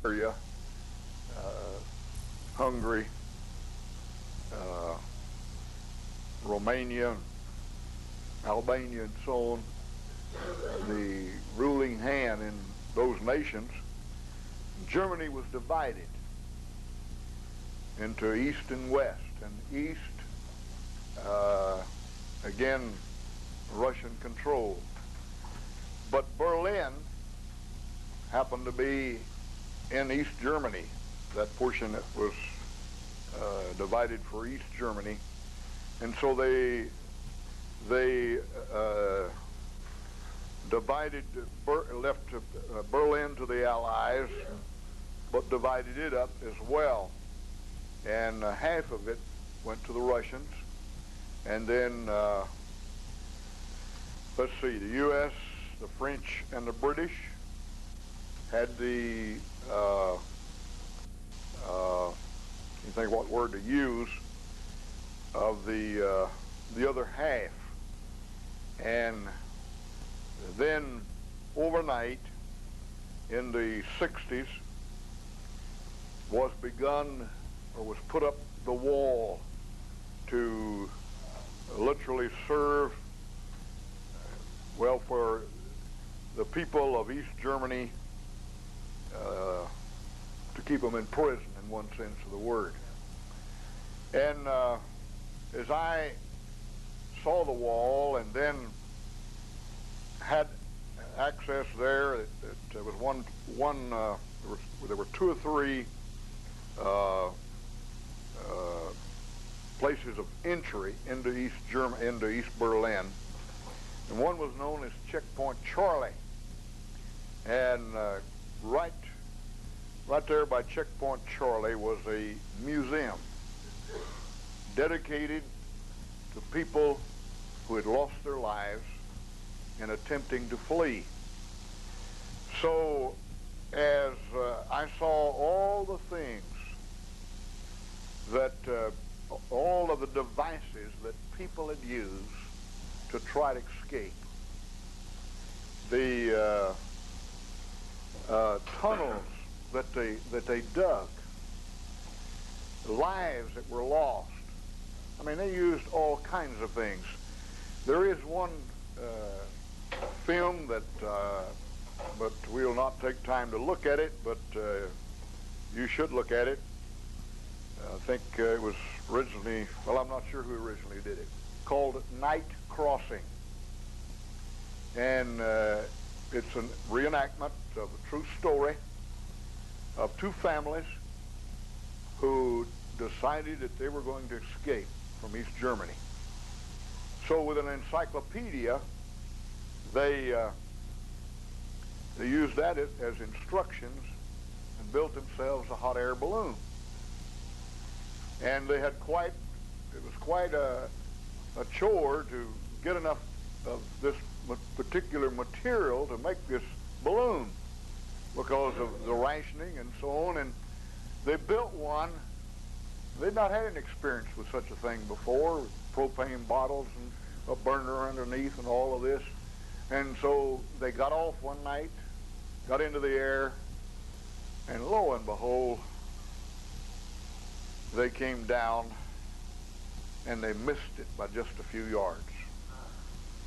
Bulgaria, uh, Hungary, uh, Romania, Albania, and so on, the ruling hand in those nations, Germany was divided into East and West. And East, again, Russian control. But Berlin happened to be in East Germany, that portion that was divided for East Germany. And so they left Berlin to the Allies, but divided it up as well. And half of it went to the Russians. And then, let's see, the U.S., the French, and the British had the, you think what word to use, of the other half. And then overnight in the 60s was begun, or was put up the wall to literally serve, well, for the people of East Germany, to keep them in prison in one sense of the word. And as I saw the wall and then had access there, there was there were two or three places of entry into East Berlin, and one was known as Checkpoint Charlie. And right there by Checkpoint Charlie was a museum dedicated to people who had lost their lives in attempting to flee. So as I saw all the things that, all of the devices that people had used to try to escape, the tunnels that they dug, the lives that were lost. I mean, they used all kinds of things. There is one film that, but we'll not take time to look at it, but you should look at it. I think it was originally, well, I'm not sure who originally did it, called Night Crossing. And it's a reenactment of a true story of two families who decided that they were going to escape from East Germany. So with an encyclopedia, they used that as instructions and built themselves a hot air balloon. And they had it was quite a chore to get enough of this particular material to make this balloon because of the rationing and so on. And they built one. They'd not had an experience with such a thing before, with propane bottles and a burner underneath and all of this. And so they got off one night, got into the air, and lo and behold, they came down and they missed it by just a few yards.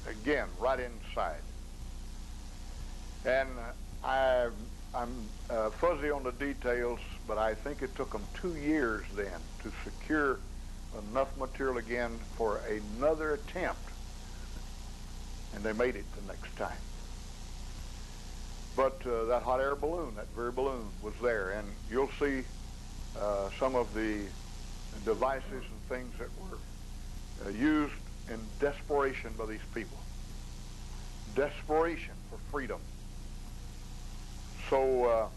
Again, right inside. And I'm fuzzy on the details, but I think it took them 2 years then to secure enough material again for another attempt. And they made it the next time. But that hot air balloon, that very balloon, was there. And you'll see some of the devices and things that were used in desperation by these people. Desperation for freedom. So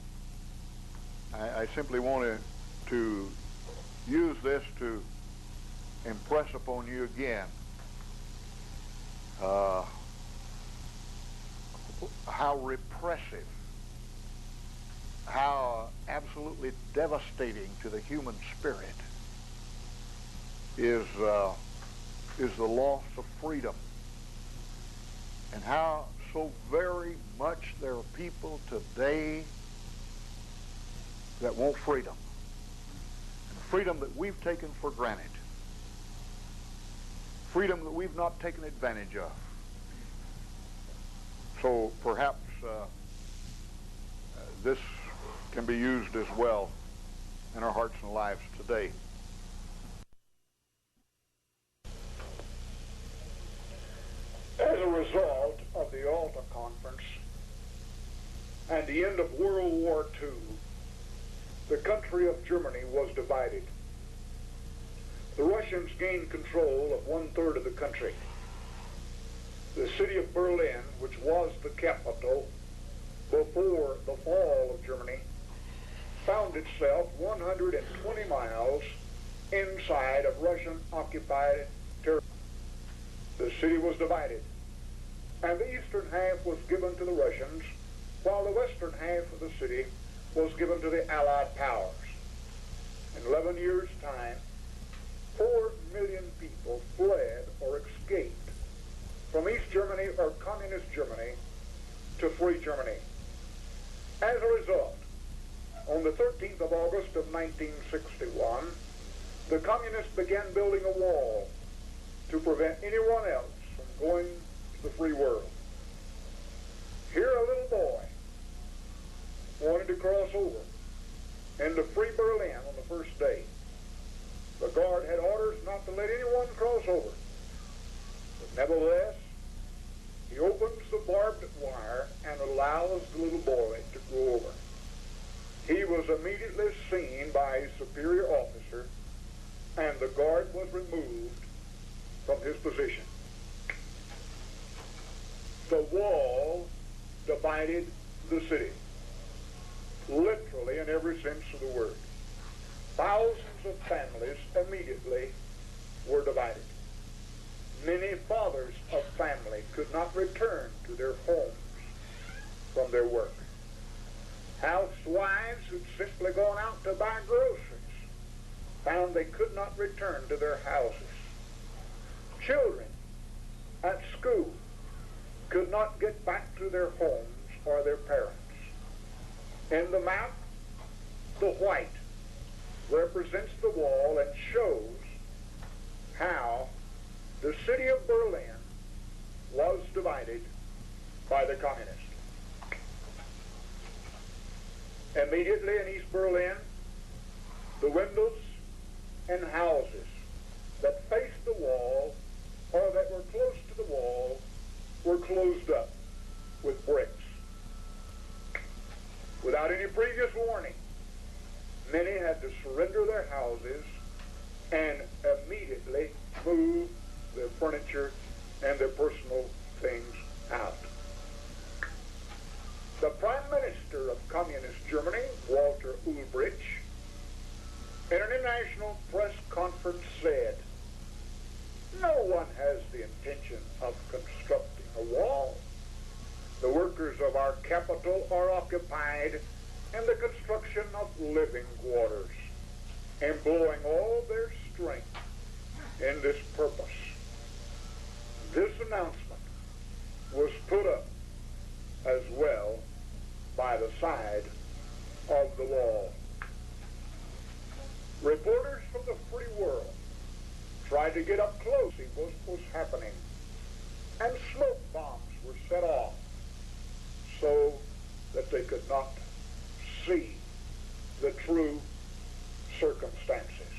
I simply wanted to use this to impress upon you again how repressive, how absolutely devastating to the human spirit is the loss of freedom, and how so very much there are people today that want freedom, and freedom that we've taken for granted, freedom that we've not taken advantage of. So perhaps this can be used as well in our hearts and lives today. As a result of the Yalta Conference and the end of World War II, the country of Germany was divided. The Russians gained control of 1/3 of the country. The city of Berlin, which was the capital before the fall of Germany, found itself 120 miles inside of Russian-occupied territory. The city was divided, and the eastern half was given to the Russians, while the western half of the city was given to the Allied powers. In 11 years' time, 4 million people fled or escaped from East Germany or Communist Germany to free Germany. As a result, on the 13th of August of 1961, the Communists began building a wall to prevent anyone else from going to the free world. Here a little boy wanted to cross over into free Berlin on the first day. The guard had orders not to let anyone cross over. But nevertheless, he opens the barbed wire and allows the little boy to go over. He was immediately seen by his superior officer, and the guard was removed from his position. The wall divided the city, literally in every sense of the word. Thousands of families immediately were divided. Many fathers of family could not return to their homes from their work. Housewives who'd simply gone out to buy groceries found they could not return to their houses. Children at school could not get back to their homes or their parents. In the map, the white represents the wall and shows how the city of Berlin was divided by the communists. Immediately in East Berlin, the windows and houses that faced the wall or that were close to the wall were closed up with bricks. Without any previous warning, many had to surrender their houses and immediately move their furniture and their personal things out. The Prime Minister of Communist Germany, Walter Ulbricht, in an international press conference said, "No one has the intention of constructing a wall. The workers of our capital are occupied in the construction of living quarters, employing all their strength in this purpose." This announcement was put up as well by the side of the wall. Reporters from the free world tried to get up close to what was happening, and smoke bombs were set off so that they could not see the true circumstances.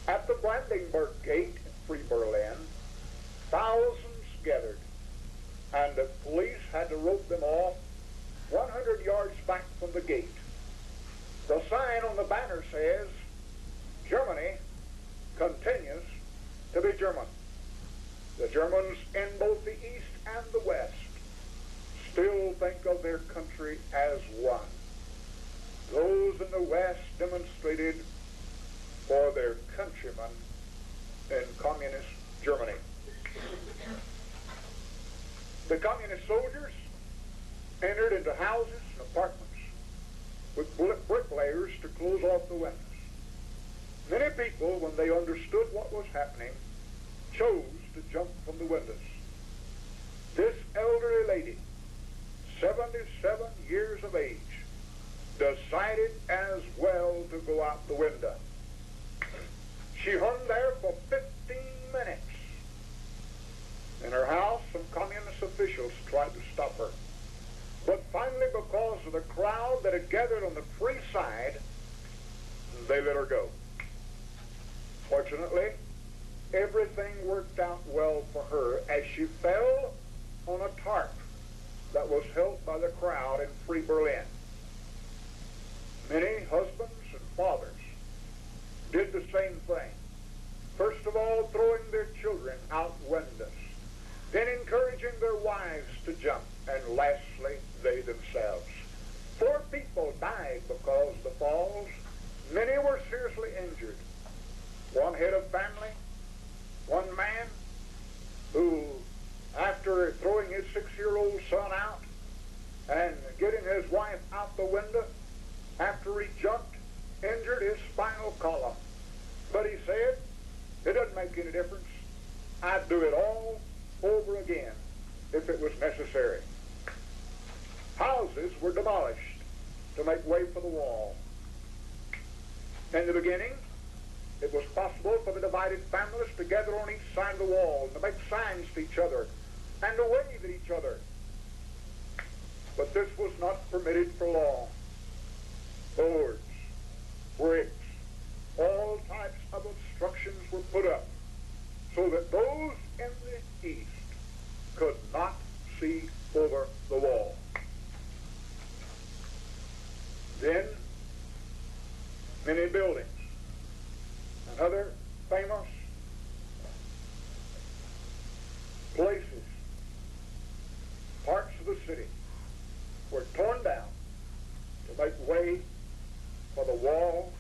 At the Brandenburg Gate in free Berlin, thousands gathered, and the police had to rope them off 100 yards back from the gate. The sign on the banner says, "Germany continues to be German." The Germans in both the East and the West still think of their country as one. Those in the West demonstrated for their countrymen in communist Germany. The communist soldiers entered into houses and apartments with bricklayers to close off the windows. Many people, when they understood what was happening, chose to jump from the windows. This elderly lady, 77 years of age, decided as well to go out the window. She hung there for 15 minutes. In her house, some communist officials tried to stop her. But finally, because of the crowd that had gathered on the free side, they let her go. Fortunately, everything worked out well for her as she fell on a tarp that was held by the crowd in free Berlin. Many husbands and fathers did the same thing. First of all, throwing their children out windows, then encouraging their wives to jump, and lastly, they themselves. 4 people died because of the falls. Many were seriously injured. One head of family, one man who, after throwing his 6-year-old son out and getting his wife out the window, after he jumped, injured his spinal column. But he said, it doesn't make any difference. I'd do it all over again if it was necessary. Houses were demolished to make way for the wall. In the beginning, it was possible for the divided families to gather on each side of the wall and to make signs to each other and to wave at each other. But this was not permitted for long. Boards, bricks, all types of obstructions were put up so that those in the east could not see over the wall. Then, many buildings and other famous places, parts of the city, were torn down to make way for the wall,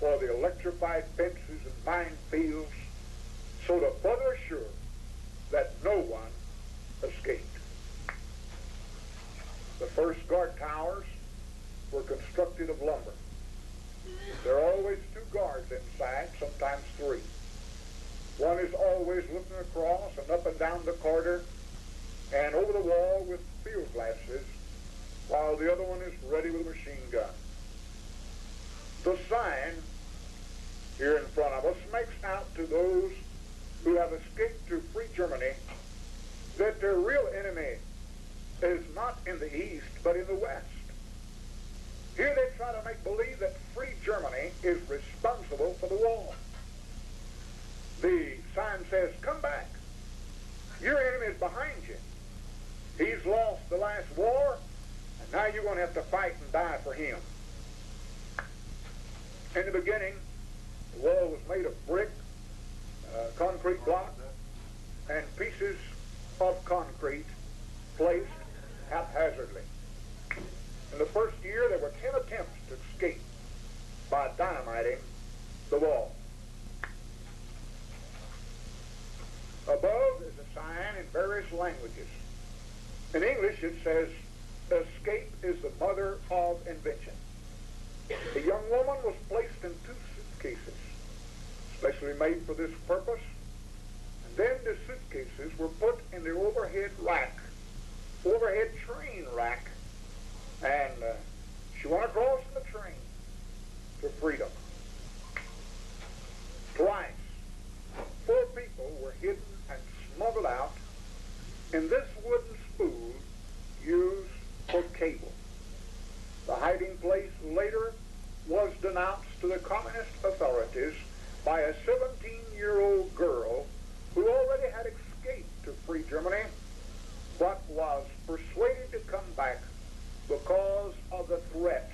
for the electrified fences and minefields, so to further assure that no one escaped. The first guard towers were constructed of lumber. There are always 2 guards inside, sometimes 3. One is always looking across and up and down the corridor and over the wall with field glasses, while the other one is ready with a machine gun. The sign here in front of us makes out to those who have escaped to free Germany that their real enemy is not in the east, but in the west. Here they try to make believe that free Germany is responsible for the wall. The sign says, come back. Your enemy is behind you. He's lost the last war, and now you're going to have to fight and die for him. In the beginning, the wall was made of brick, concrete block, and pieces of concrete placed haphazardly. In the first year, there were 10 attempts to escape by dynamiting the wall. Above is a sign in various languages. In English, it says, escape is the mother of invention. The young woman was placed in 2 suitcases, specially made for this purpose. And then the suitcases were put in the overhead train rack, and she went across the train to freedom. Twice, 4 people were hidden and smuggled out in this wooden spool used for cable. The hiding place later was denounced to the communist authorities by a 17-year-old girl who already had escaped to free Germany, but was persuaded to come back because of the threats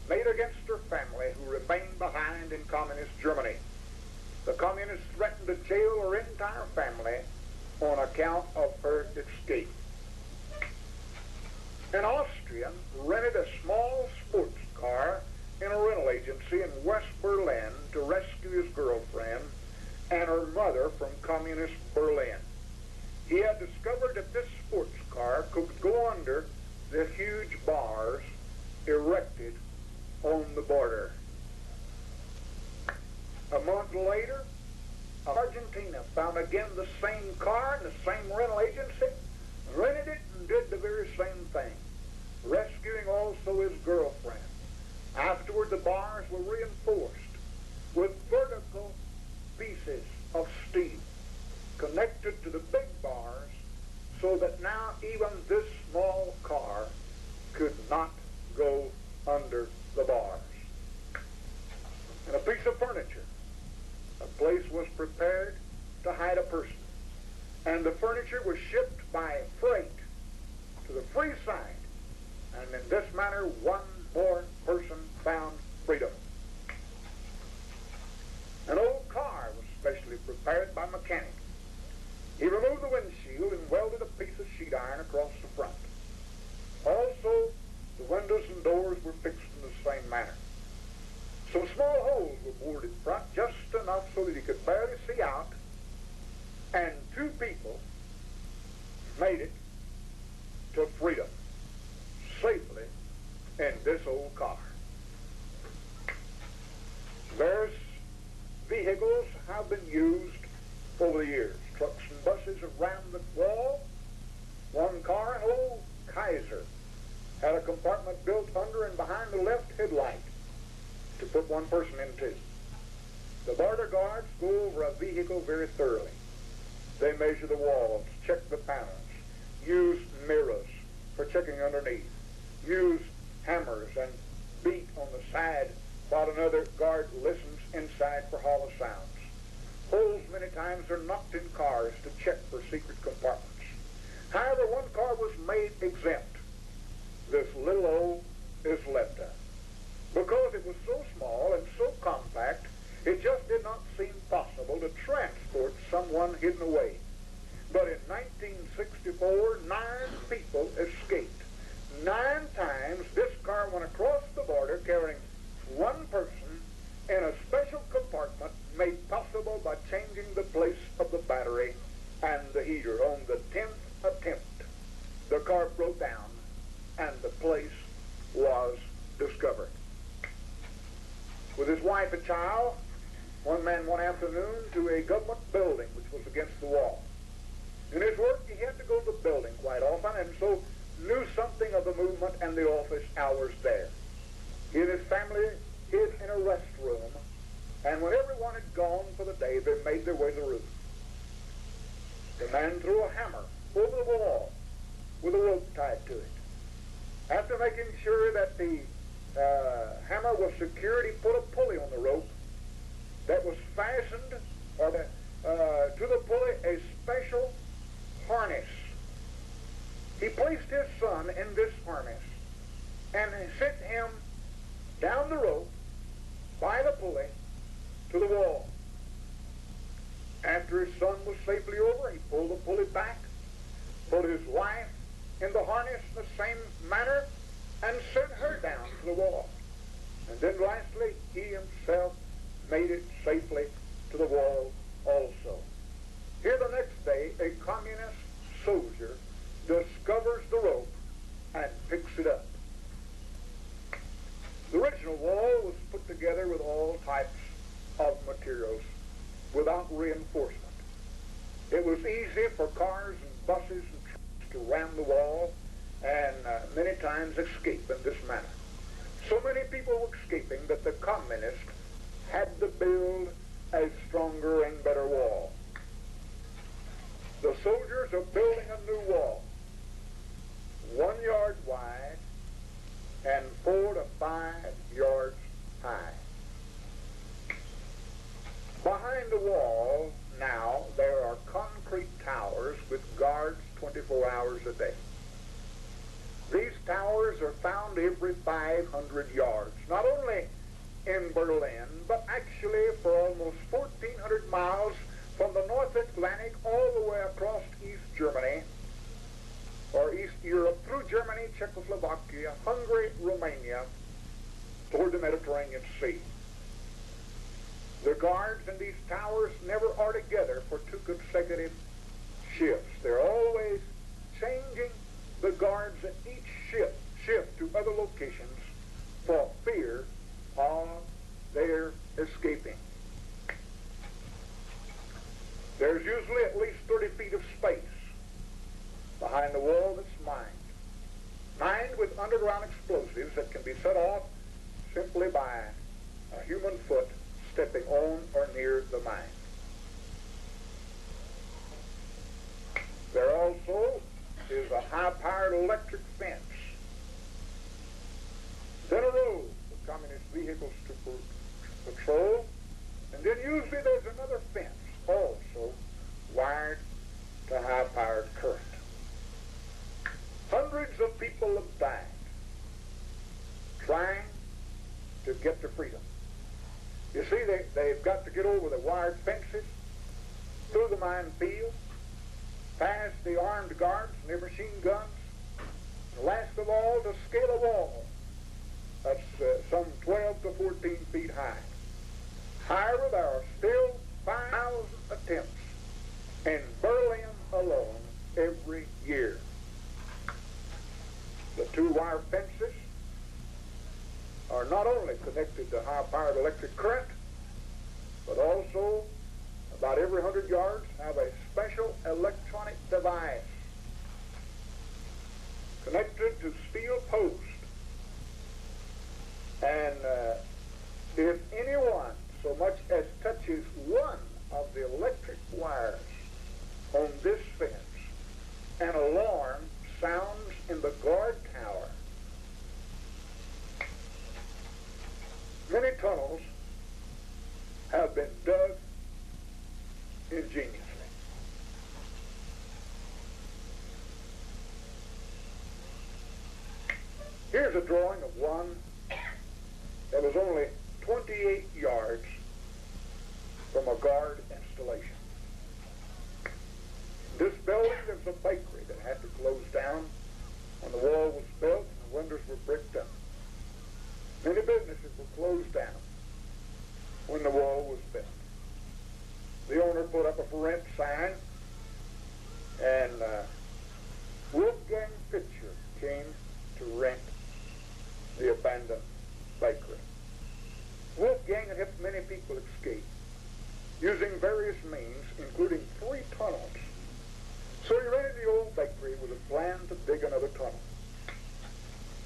made against her family who remained behind in communist Germany. The communists threatened to jail her entire family on account of her escape. An Austrian rented a small sports car in a rental agency in West Berlin to rescue his girlfriend and her mother from communist Berlin. He had discovered that this sports car could go under the huge bars erected on the border. A month later, Argentina found again the same car in the same rental agency, rented it, and did the very same thing. rescuing also his girlfriend. Afterward, the bars were reinforced with vertical pieces of steel connected to the big bars so that now even this small car could not go under the bars. And a piece of furniture, a place was prepared to hide a person. And the furniture was shipped by freight to the free side. And in this manner, one more person found freedom. An old car was specially prepared by a mechanic. He removed the windshield and welded a piece of sheet iron across the front. Also, the windows and doors were fixed in the same manner. Some small holes were bored in front, just enough so that he could barely see out, and two people made it to freedom safely in this old car. Various vehicles have been used over the years. Trucks and buses around the wall. One car, an old Kaiser, had a compartment built under and behind the left headlight to put one person into. The border guards go over a vehicle very thoroughly. They measure the walls, check the panels, use mirrors for checking underneath, use hammers and beat on the side while another guard listens inside for hollow sounds. Holes many times are knocked in cars to check for secret compartments. However, one car was made exempt. This little old Isleta. Because it was so small and so compact, it just did not seem possible to transport someone hidden away. But in 1964, 9 people escaped. 9 times this car went across the border carrying one person in a special compartment made possible by changing the place of the battery and the heater. On the 10th attempt, the car broke down and the place was discovered. With his wife and child, one man one afternoon to a government building which was against the wall. In his work, he had to go to the building quite often, and so knew something of the movement and the office hours there. He and his family hid in a rest room, and when everyone had gone for the day, they made their way to the roof. The man threw a hammer over the wall with a rope tied to it. After making sure that the hammer was secured, he put a pulley on the rope that was fastened to the pulley a special harness. He placed his son in this harness and sent him down the rope by the pulley to the wall. After his son was safely over, he pulled the pulley back, put his wife in the harness in the same manner, and sent her down to the wall. And then lastly, he himself made it safely to the wall also. Here the next day, a communist soldier discovers the rope and picks it up. The original wall was put together with all types of materials without reinforcement. It was easy for cars and buses and trucks to ram the wall and many times escape in this manner. So many people were escaping that the communists had to build a stronger and better wall. The soldiers are building a new wall, 1 yard wide and 4 to 5 yards high. Behind the wall now there are concrete towers with guards 24 hours a day. These towers are found every 500 yards, not only in Berlin, but actually for almost 1,400 miles from the North Atlantic all the way across East Germany, or East Europe, through Germany, Czechoslovakia, Hungary, Romania, toward the Mediterranean Sea. The guards in these towers never are together for 2 consecutive shifts. They're always changing the guards at each shift to other locations for fear of their escaping. There's usually at least 30 feet of space behind the wall that's mined with underground underground explosives that can be set off simply by a human foot stepping on or near the mine. There also is a high-powered electric fence. Then a road for communist vehicles to patrol. And then usually there's another fence also wired to high-powered current. Hundreds of people have died trying to get to freedom. You see, they've got to get over the wired fences, through the minefield, past the armed guards and their machine guns, and last of all, to scale a wall that's some 12 to 14 feet high. However, there are still 5,000 attempts in Berlin alone every year. The two wire fences are not only connected to high-powered electric current, but also about every 100 yards have a special electronic device connected to steel posts. And if anyone so much as touches one of the electric wires on this fence, an alarm sounds in the guard tower. Many tunnels have been dug ingeniously. Here's a drawing of one that was only 28 yards from a guard installation. This building, there was a bakery that had to close down when the wall was built and the windows were bricked up. Many businesses were closed down when the wall was built. The owner put up a for rent sign, and Wolfgang Fischer came to rent the abandoned bakery. Wolfgang had helped many people escape using various means, including 3 tunnels. So he rented the old bakery with a plan to dig another tunnel.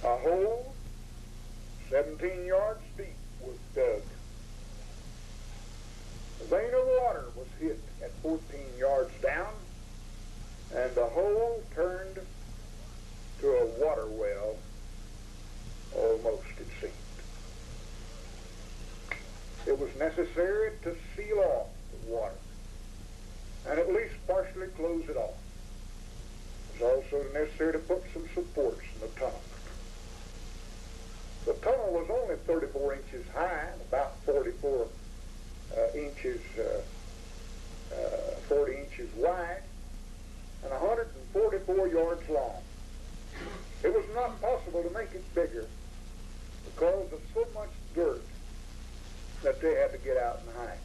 A hole 17 yards deep was dug. A vein of water was hit at 14 yards down, and the hole turned to a water well, almost, it seemed. It was necessary to seal off the water and at least partially close it off. It was also necessary to put some supports in the tunnel. The tunnel was only 34 inches high and about 40 inches wide and 144 yards long. It was not possible to make it bigger because of so much dirt that they had to get out and hide.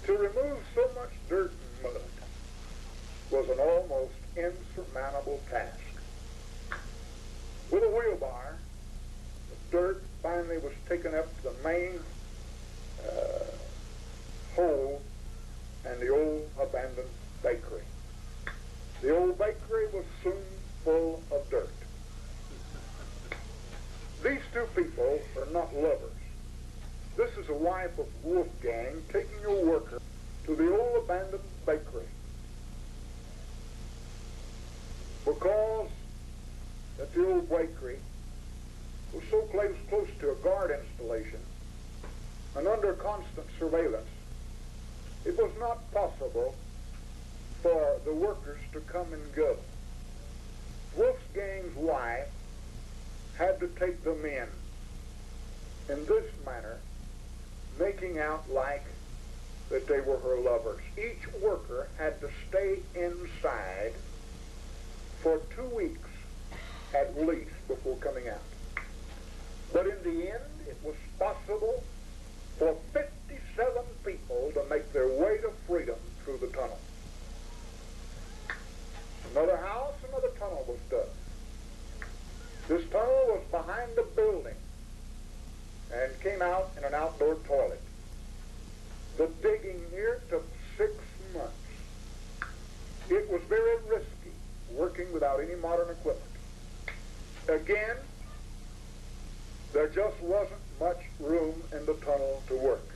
To remove so much dirt and mud was an almost insurmountable task. With a wheelbarrow, the dirt finally was taken up to the main hole and the old abandoned bakery. The old bakery was soon full of dirt. These two people are not lovers. This is a wife of Wolfgang taking a worker to the old abandoned bakery because at the old bakery was so close to a guard installation and under constant surveillance, it was not possible for the workers to come and go. Wolfgang's wife had to take them in this manner, making out like that they were her lovers. Each worker had to stay inside for 2 weeks at least before coming out. But in the end, it was possible for 57 people to make their way to freedom through the tunnel. Another house, another tunnel was dug. This tunnel was behind the building and came out in an outdoor toilet. The digging here took 6 months. It was very risky, working without any modern equipment. Again, There just wasn't much room in the tunnel to work.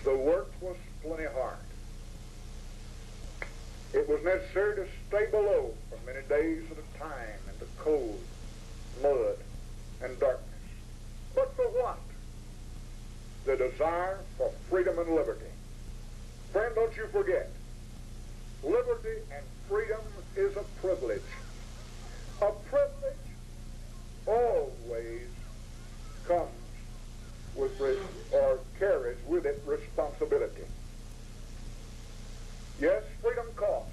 The work was plenty hard. It was necessary to stay below for many days at a time in the cold, mud, and darkness. But for what? The desire for freedom and liberty. Friend, don't you forget, liberty and freedom is a privilege. A privilege always comes with or carries with it responsibility. Yes, freedom costs.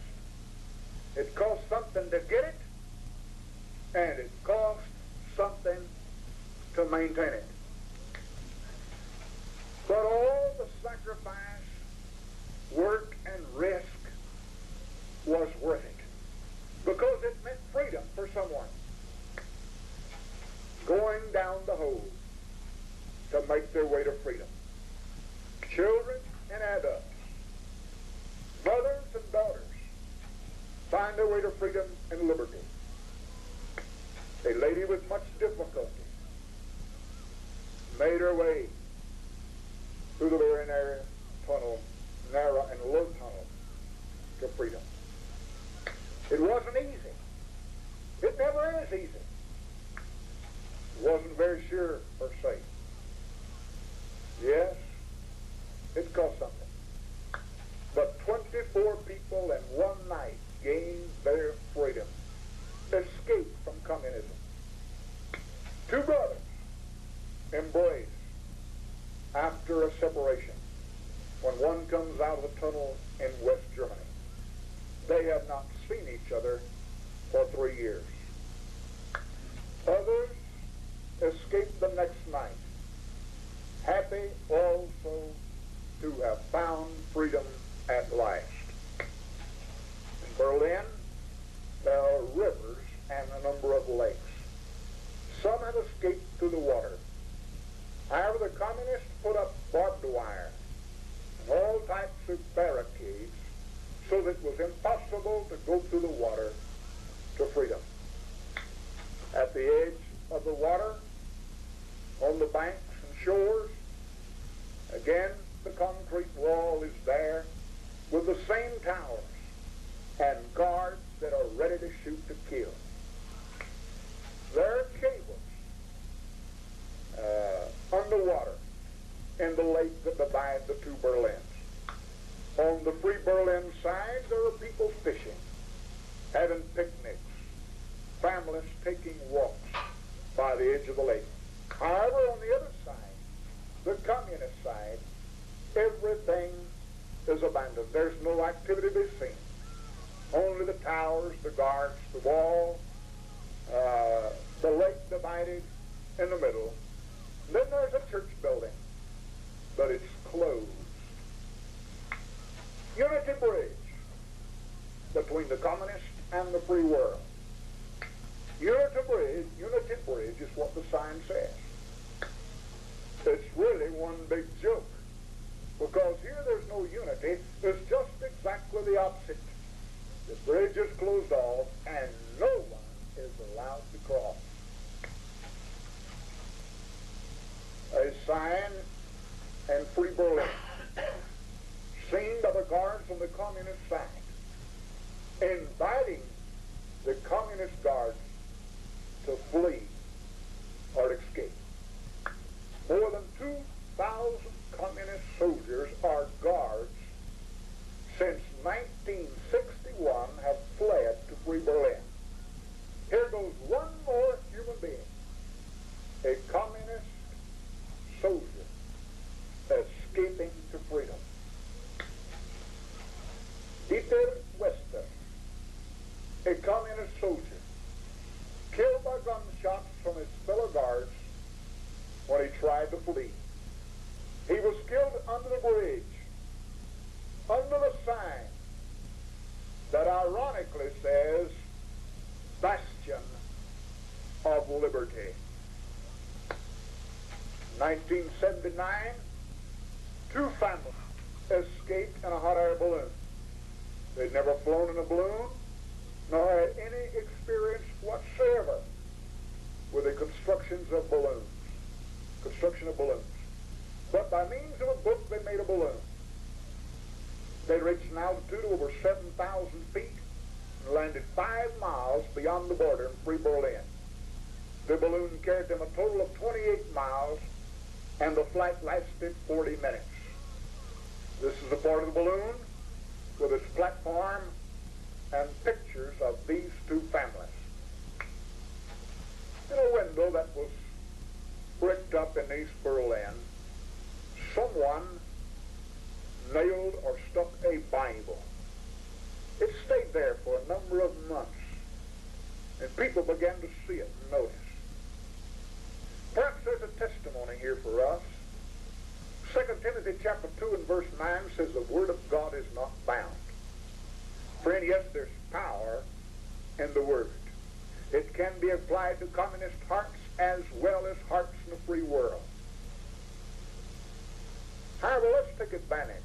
It costs something to get it, and it costs something to maintain it. But all the sacrifice, work, and risk was worth it, because it meant freedom for someone. Going down the hole to make their way to freedom. Children and adults, mothers and daughters, find their way to freedom and liberty. A lady with much difficulty made her way through the very narrow and low tunnel to freedom. It wasn't easy. It never is easy. It wasn't very sure or safe. Yes, it cost something. But 24 people in one night gained their freedom, escaped from communism. Two brothers embrace after a separation when one comes out of the tunnel in West Germany. They have not seen each other for 3 years. Others escaped the next night, happy also to have found freedom at last. In Berlin, there are rivers and a number of lakes. Some have escaped through the water. However, the communists put up barbed wire and all types of barricades so that it was impossible to go through the water to freedom. At the edge of the water, on the banks and shores, again, the concrete wall is there with the same towers and guards that are ready to shoot to kill. There are cables underwater in the lake that divide the two Berlins. On the Free Berlin side, there are people fishing, having picnics, families taking walks by the edge of the lake. However, on the other side, the communist side, everything is abandoned. There's no activity to be seen. Only the towers, the guards, the wall, the lake divided in the middle. Then there's a church building, but it's closed. Unity Bridge between the communist and the free world. Unity Bridge is what the sign says. It's really one big joke, because here there's no unity. It's just exactly the opposite. The bridge is closed off, and no one is allowed to cross. A sign in Free Berlin, seen by the guards on the communist side, inviting the communist guards to flee or escape. More than 2,000 communist soldiers or guards since 1961 have fled to Free Berlin. Here goes one more human being, a communist soldier escaping to freedom. Dieter Wester, a communist soldier, killed by gunshots from his fellow guards when he tried to flee. He was killed under the bridge, under the sign that ironically says, Bastion of Liberty. 1979, two families escaped in a hot air balloon. They'd never flown in a balloon, nor had any experience whatsoever with the construction of balloons. But by means of a book, they made a balloon. They reached an altitude of over 7,000 feet and landed 5 miles beyond the border in Free Berlin. The balloon carried them a total of 28 miles, and the flight lasted 40 minutes. This is a part of the balloon with its platform and pictures of these two families. In a window that was bricked up in East Berlin, someone nailed or stuck a Bible. It stayed there for a number of months, and people began to see it and notice. Perhaps there's a testimony here for us. 2 Timothy chapter 2 and verse 9 says the Word of God is not bound. Friend, yes, there's power in the Word. It can be applied to communist hearts as well as hearts in the free world. However, let's take advantage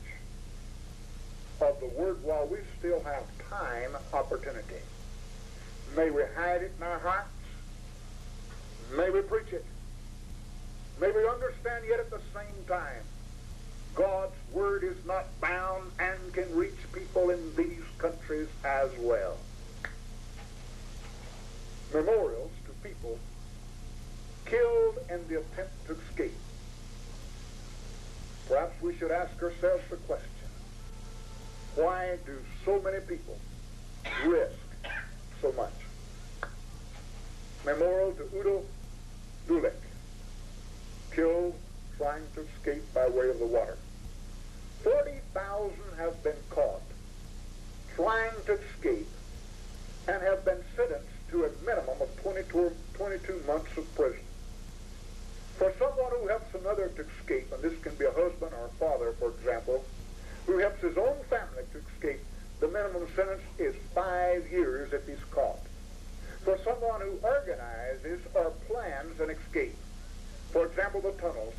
of the Word while we still have time, opportunity. May we hide it in our hearts. May we preach it. May we understand yet at the same time God's Word is not bound and can reach people in these countries as well. Memorials to people killed in the attempt to escape. Perhaps we should ask ourselves the question, why do so many people risk so much? Memorial to Udo Dulek, killed trying to escape by way of the water. 40,000 have been caught trying to escape and have been sentenced to a minimum of 22 months of prison. For someone who helps another to escape, and this can be a husband or a father, for example, who helps his own family to escape, the minimum sentence is 5 years if he's caught. For someone who organizes or plans an escape, for example, the tunnels,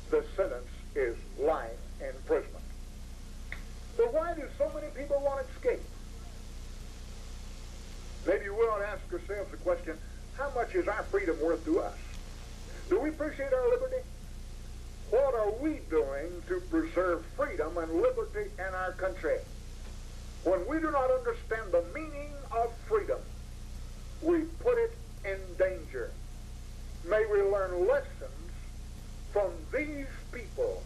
the sentence is life imprisonment. So why do so many people want to escape? Maybe we ought to ask ourselves the question, how much is our freedom worth to us? Do we appreciate our liberty? What are we doing to preserve freedom and liberty in our country? When we do not understand the meaning of freedom, we put it in danger. May we learn lessons from these people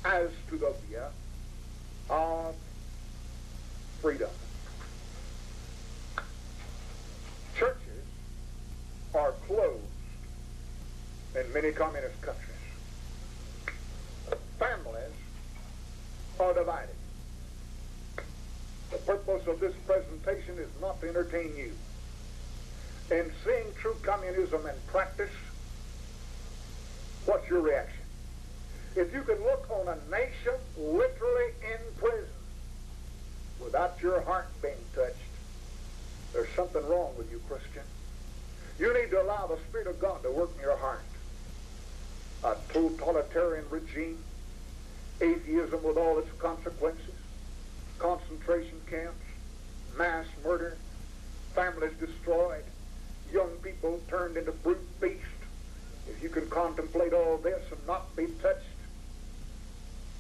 as to the via of freedom. Churches are closed in many communist countries. Families are divided. The purpose of this presentation is not to entertain you. In seeing true communism in practice, what's your reaction? If you can look on a nation literally in prison without your heart being touched, there's something wrong with you, Christian. You need to allow the Spirit of God to work in your heart. A totalitarian regime, atheism with all its consequences, concentration camps, mass murder, families destroyed, young people turned into brute beasts. If you can contemplate all this and not be touched,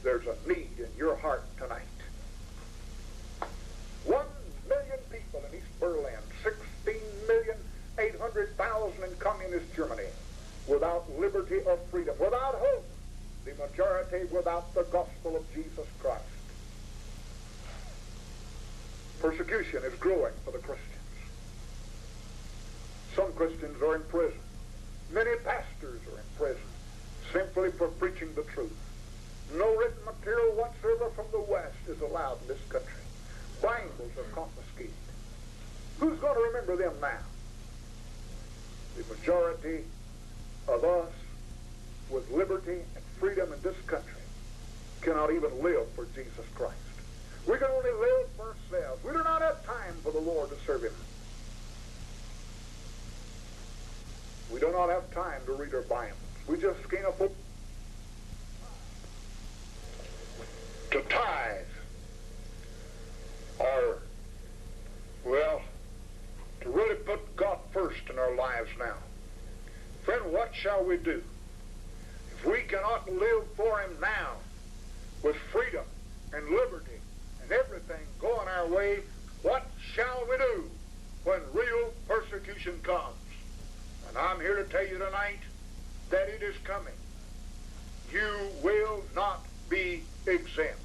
there's a need in your heart tonight. 1 million people in East Berlin, 16,800,000 in communist Germany, without liberty or freedom, without hope, the majority without the gospel of Jesus Christ. Persecution is growing for the Christians. Some Christians are in prison. Many pastors are in prison simply for preaching the truth. No written material whatsoever from the West is allowed in this country. Bibles are confiscated. Who's going to remember them now? The majority of us with liberty and freedom in this country cannot even live for Jesus Christ. We can only live for ourselves. We do not have time for the Lord to serve Him. We do not have time to read our Bibles. We just can't afford to tithe or, well, to really put God first in our lives now. then what shall we do? If we cannot live for him now with freedom and liberty and everything going our way, what shall we do when real persecution comes? And I'm here to tell you tonight that it is coming. You will not be exempt.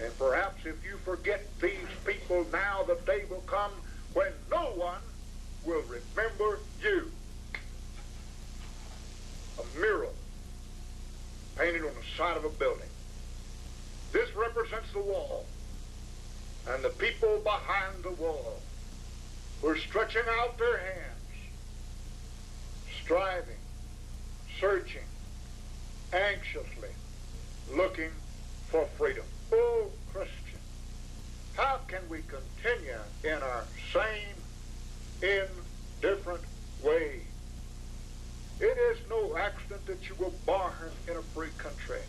And perhaps if you forget these people now, the day will come when no one will remember you. A mural painted on the side of a building. This represents the wall. And the people behind the wall were stretching out their hands, striving, searching, anxiously looking for freedom. Oh, Christian, how can we continue in our same indifferent way? It is no accident that you were born in a free country.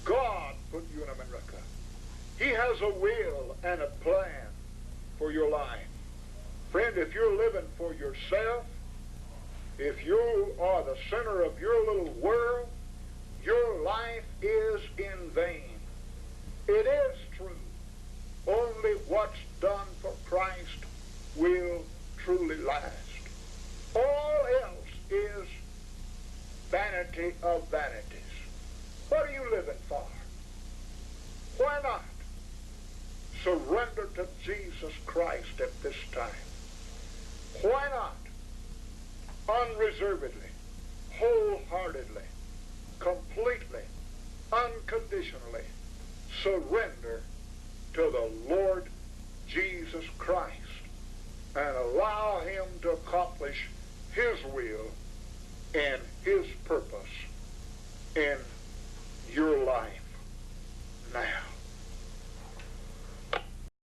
God put you in America. He has a will and a plan for your life. Friend, if you're living for yourself, if you are the center of your little world, your life is in vain. It is true. Only what's done for Christ will truly last. All else is vanity of vanities. What are you living for? Why not surrender to Jesus Christ at this time? Why not unreservedly, wholeheartedly, completely, unconditionally surrender to the Lord Jesus Christ and allow him to accomplish his will and his purpose in your life?